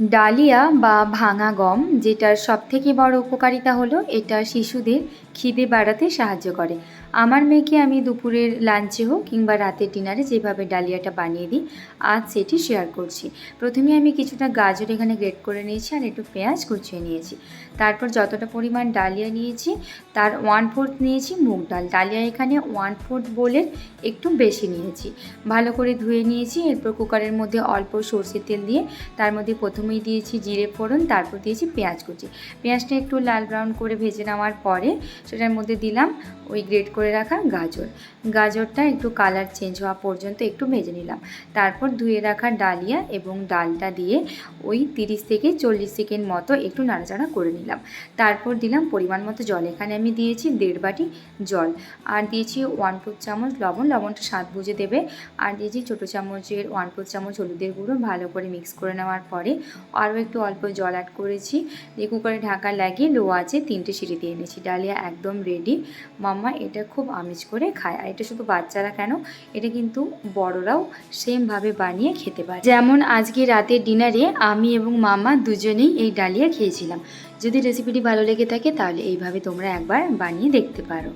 Dahlia বা ভাঙা গম, যেটার সবথেকে বড় উপকারিতা হলো এটা শিশুদের খিদে বাড়াতে সাহায্য করে। আমার মেয়েকে আমি দুপুরের লাঞ্চে হোক কিংবা রাতের ডিনারে যেভাবে ডালিয়াটা বানিয়ে দিই, আজ সেটি শেয়ার করছি। প্রথমে আমি কিছুটা গাজর এখানে গ্রেট করে নিয়েছি আর একটু পেঁয়াজ কুচিয়ে নিয়েছি। তারপর যতটা পরিমাণ ডালিয়া নিয়েছি তার 1/4 নিয়েছি মুগ ডাল। ডালিয়া এখানে 1/4 বোলের একটু বেশি নিয়েছি। ভালো করে ধুয়ে নিয়েছি। এরপর কুকারের মধ্যে অল্প সরষের তেল দিয়ে তার মধ্যে প্রথমেই দিয়েছি জিরে ফোড়ন, তারপর দিয়েছি পেঁয়াজ কুচি। পেঁয়াজটা একটু লাল ব্রাউন করে ভেজে নেওয়ার পরে সেটার মধ্যে দিলাম ওই গ্রেট করে রাখা গাজর। গাজরটা একটু কালার চেঞ্জ হওয়া পর্যন্ত একটু ভেজে নিলাম। তারপর ধুয়ে রাখা ডালিয়া এবং ডালটা দিয়ে ওই 30 থেকে 40 সেকেন্ড মতো একটু নাড়াচাড়া করে নিলাম। তারপর দিলাম পরিমাণ মতো জল। এখানে আমি দিয়েছি 1.5 বাটি জল, আর দিয়েছি 1/4 চামচ লবণ। লবণটা স্বাদ বুঝে দেবে। আর দিয়েছি ছোটো চামচের 1/4 চামচ হলুদের গুঁড়ো। ভালো করে মিক্স করে নেওয়ার পরে আরও একটু অল্প জল অ্যাড করেছি। দিয়ে কুকারে ঢাকা লাগিয়ে লো আঁচে 3টে সিটি দিয়ে নিয়েছি। ডালিয়া একদম রেডি। মাম্মা এটা খুব আমেজ করে খায়। আর এটা শুধু বাচ্চারা কেন, এটা কিন্তু বড়রাও সেমভাবে বানিয়ে খেতে পারে। যেমন আজকে রাতের ডিনারে আমি এবং মাম্মা দুজনেই এই ডালিয়া খেয়েছিলাম। যদি রেসিপিটি ভালো লেগে থাকে তাহলে এইভাবে তোমরা একবার বানিয়ে দেখতে পারো।